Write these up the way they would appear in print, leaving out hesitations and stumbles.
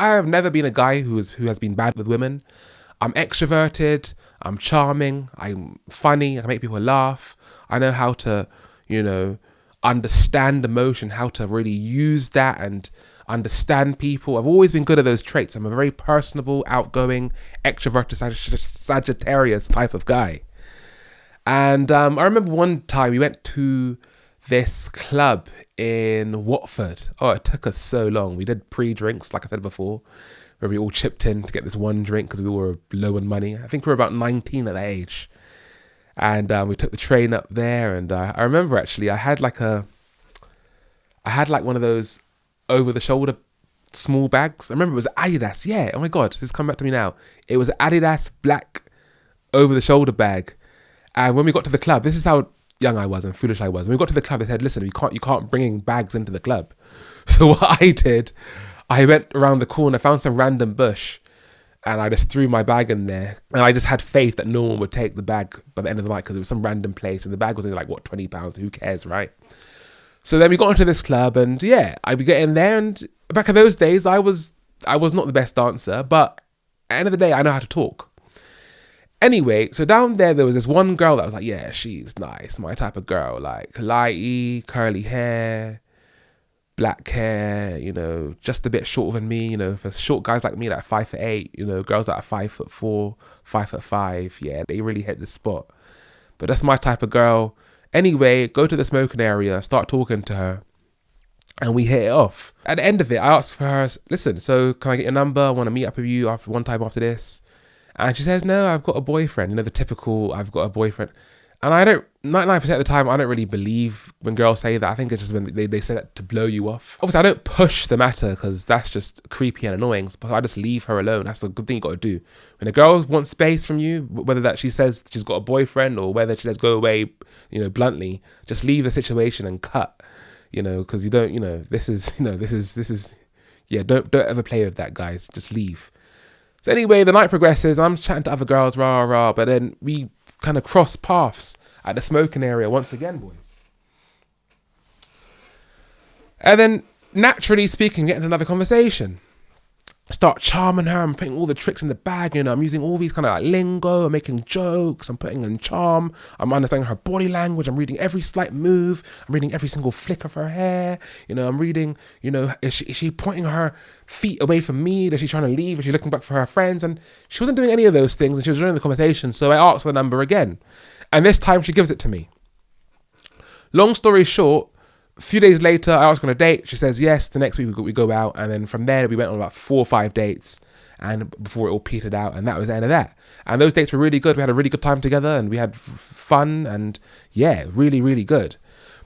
I have never been a guy who has been bad with women. I'm extroverted, I'm charming, I'm funny, I can make people laugh. I know how to, understand emotion, how to really use that and understand people. I've always been good at those traits. I'm a very personable, outgoing, extroverted Sagittarius type of guy. And I remember one time we went to this club in Watford. Oh, it took us so long. We did pre-drinks, like I said before, where we all chipped in to get this one drink because we were low on money. I think we were about 19 at that age. And we took the train up there. And I remember actually I had like one of those over-the-shoulder small bags. I remember it was Adidas. Yeah, oh my God, this is coming back to me now. It was Adidas black over-the-shoulder bag. And when we got to the club, this is how young I was and foolish I was. When we got to the club, they said, listen, you can't bring in bags into the club. So what I did, I went around the corner, found some random bush, and I just threw my bag in there. And I just had faith that no one would take the bag by the end of the night because it was some random place. And the bag was only like, £20? Who cares, right? So then we got into this club and yeah, I would get in there. And back in those days, I was not the best dancer, but at the end of the day, I know how to talk. Anyway, so down there was this one girl that was like, yeah, she's nice, my type of girl, like lighty, curly hair, black hair, just a bit shorter than me, for short guys like me, like 5'8", girls that are 5'4", 5'5", yeah, they really hit the spot. But that's my type of girl. Anyway, go to the smoking area, start talking to her, and we hit it off. At the end of it, I asked for her, listen, so can I get your number? I want to meet up with you after one time after this. And she says, no, I've got a boyfriend. The typical, I've got a boyfriend. And 99% of the time, I don't really believe when girls say that. I think it's just when they say that to blow you off. Obviously, I don't push the matter because that's just creepy and annoying. But I just leave her alone. That's a good thing you got to do. When a girl wants space from you, whether that she says she's got a boyfriend or whether she says go away, bluntly, just leave the situation and cut, because you don't, this is, don't ever play with that, guys. Just leave. So anyway, the night progresses. I'm chatting to other girls, rah, but then we kind of cross paths at the smoking area once again, boys. And then, naturally speaking, getting another conversation. Start charming her. I'm putting all the tricks in the bag. I'm using all these kind of like lingo. I'm making jokes. I'm putting in charm. I'm understanding her body language. I'm reading every slight move. I'm reading every single flick of her hair. I'm reading, is she pointing her feet away from me? Is she trying to leave? Is she looking back for her friends? And she wasn't doing any of those things. And she was running the conversation. So I asked her the number again. And this time she gives it to me. Long story short, a few days later, I asked her on a date. She says yes. The next week we go out. And then from there, we went on about 4 or 5 dates. And before it all petered out. And that was the end of that. And those dates were really good. We had a really good time together. And we had fun. And yeah, really, really good.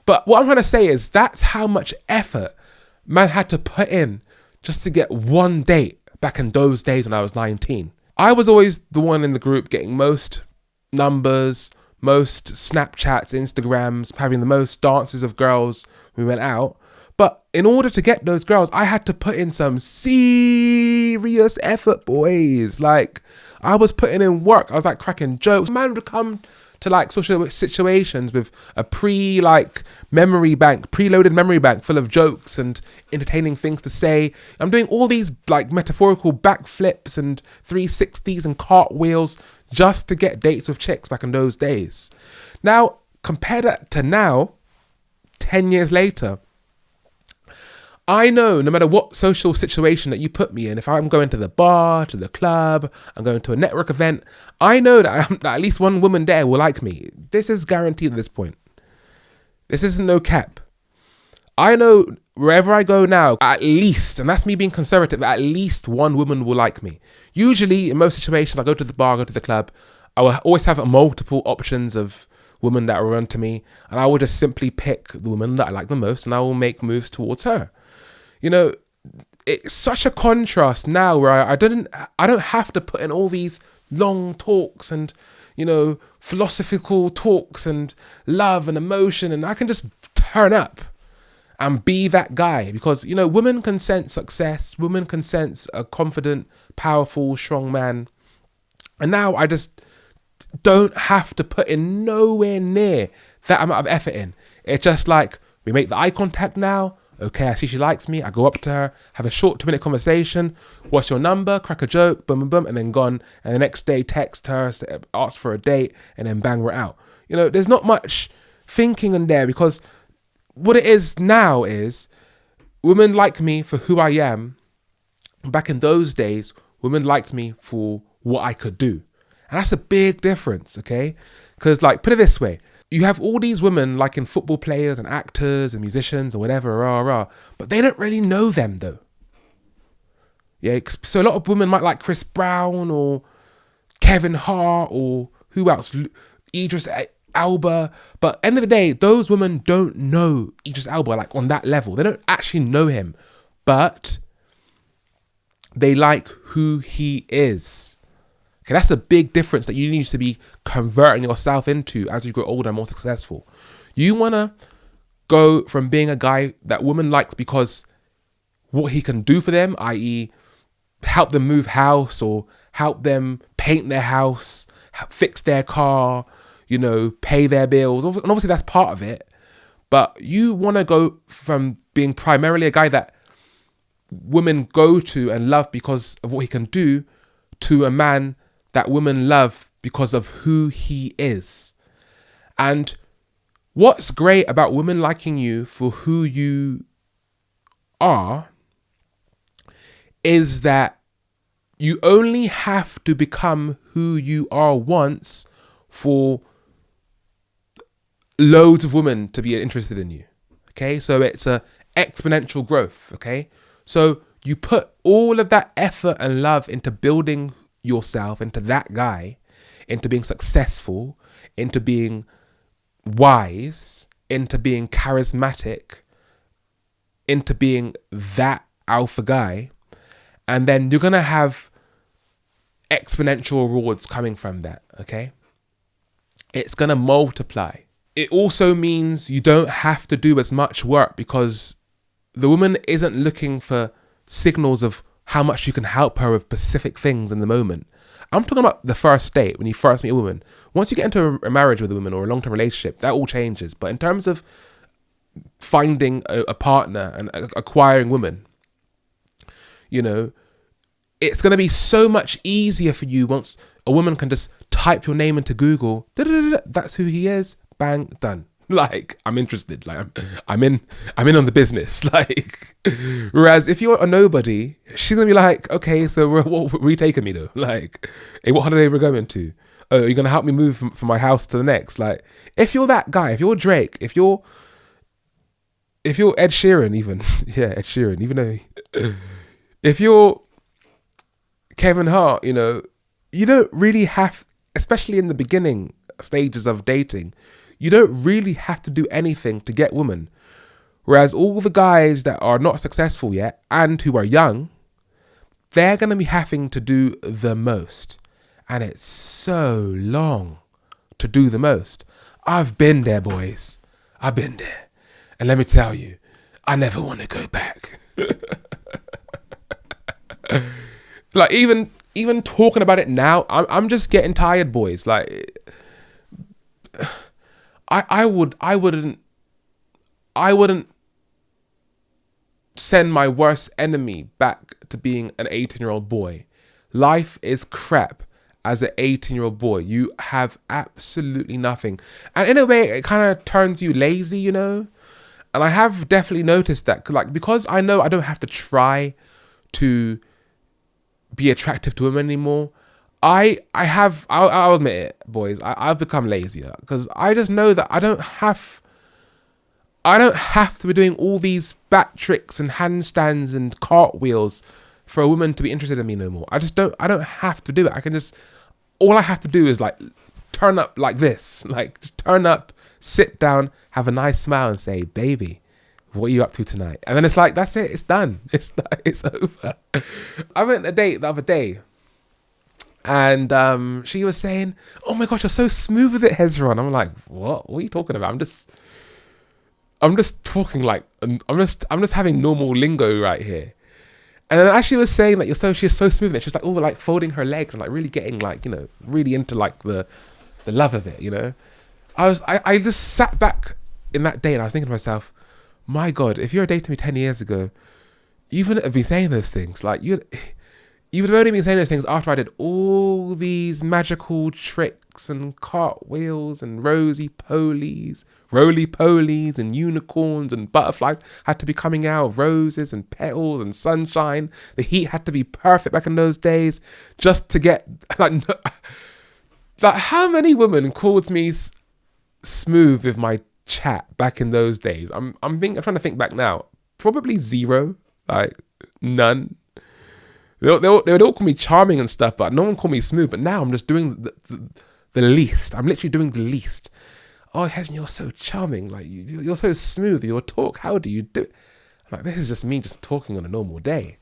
But what I'm trying to say is that's how much effort man had to put in just to get one date back in those days when I was 19. I was always the one in the group getting most numbers, most Snapchats, Instagrams, having the most dances of girls when we went out. But in order to get those girls, I had to put in some serious effort, boys. Like, I was putting in work. I was like cracking jokes. Man would come to like social situations with a preloaded memory bank full of jokes and entertaining things to say. I'm doing all these like metaphorical backflips and 360s and cartwheels just to get dates with chicks back in those days. Now, compare that to now, 10 years later, I know no matter what social situation that you put me in, if I'm going to the bar, to the club, I'm going to a network event, I know that at least one woman there will like me. This is guaranteed at this point. This isn't no cap. I know wherever I go now, at least, and that's me being conservative, at least one woman will like me. Usually, in most situations, I go to the bar, go to the club, I will always have multiple options of women that will run to me, and I will just simply pick the woman that I like the most, and I will make moves towards her. It's such a contrast now where I don't have to put in all these long talks and, philosophical talks and love and emotion, and I can just turn up and be that guy because, women can sense success. Women can sense a confident, powerful, strong man. And now I just don't have to put in nowhere near that amount of effort in. It's just like, we make the eye contact now. Okay, I see she likes me. I go up to her, have a short 2-minute conversation. What's your number? Crack a joke, boom, boom, boom, and then gone. And the next day, text her, ask for a date, and then bang, we're out. You know, there's not much thinking in there, because what it is now is women like me for who I am. Back in those days, women liked me for what I could do. And that's a big difference, okay? Because, like, put it this way. You have all these women, like in football players and actors and musicians or whatever, but they don't really know them, though. Yeah, so a lot of women might like Chris Brown or Kevin Hart or who else? Idris Elba. But end of the day, those women don't know Idris Elba, like, on that level. They don't actually know him, but they like who he is. Okay, that's the big difference that you need to be converting yourself into as you grow older and more successful. You want to go from being a guy that women likes because what he can do for them, i.e. help them move house or help them paint their house, fix their car, you know, pay their bills. And obviously that's part of it. But you want to go from being primarily a guy that women go to and love because of what he can do to a man that women love because of who he is. And what's great about women liking you for who you are is that you only have to become who you are once for loads of women to be interested in you. Okay, so it's a exponential growth. Okay, so you put all of that effort and love into building yourself into that guy, into being successful, into being wise, into being charismatic, into being that alpha guy, and then you're gonna have exponential rewards coming from that. Okay, it's gonna multiply. It also means you don't have to do as much work, because the woman isn't looking for signals of how much you can help her with specific things in the moment. I'm talking about the first date, when you first meet a woman. Once you get into a marriage with a woman or a long-term relationship, that all changes. But in terms of finding a partner and acquiring women, you know, it's going to be so much easier for you once a woman can just type your name into Google. That's who he is. Bang, done. Like, I'm interested. Like, I'm in on the business. Like, whereas if you're a nobody, she's gonna be like, okay, so what are you taking me to? Like, hey, what holiday are we going to? Oh, are you gonna help me move from my house to the next? Like, if you're that guy, if you're Drake, if you're Ed Sheeran, even yeah, Ed Sheeran, even though if you're Kevin Hart, you know, you don't really have, especially in the beginning stages of dating, you don't really have to do anything to get women. Whereas all the guys that are not successful yet and who are young, they're going to be having to do the most. And it's so long to do the most. I've been there, boys. I've been there. And let me tell you, I never want to go back. Like, even talking about it now, I'm just getting tired, boys. Like, I wouldn't send my worst enemy back to being an 18-year-old boy. Life is crap as an 18-year-old boy. You have absolutely nothing. And in a way, it kind of turns you lazy, you know? And I have definitely noticed that, like, because I know I don't have to try to be attractive to women anymore, I'll admit it, boys, I've become lazier, because I just know that I don't have to be doing all these back tricks and handstands and cartwheels for a woman to be interested in me no more. I don't have to do it. All I have to do is, like, turn up like this, like, just turn up, sit down, have a nice smile and say, baby, what are you up to tonight? And then it's like, that's it, it's done. It's over. I went on a date the other day, and she was saying, oh my gosh, you're so smooth with it, Hezron. I'm like, what are you talking about? I'm just talking like, I'm just having normal lingo right here. And then as she was saying that she's so smooth with it, she's like, oh, like folding her legs and like really getting, like, you know, really into like the love of it, you know. I just sat back in that day and I was thinking to myself, My God, if you were dating me 10 years ago, you wouldn't have been saying those things. Like, you would have only been saying those things after I did all these magical tricks and cartwheels and roly-polies and unicorns and butterflies had to be coming out of roses and petals and sunshine. The heat had to be perfect back in those days just to get, like, like how many women called me smooth with my chat back in those days? I'm trying to think back now. Probably zero, like none. They would all call me charming and stuff, but no one called me smooth. But now I'm just doing the least. I'm literally doing the least. Oh, Hesn, you're so charming. Like, you're so smooth. Your talk, how do you do it? Like, this is just me just talking on a normal day.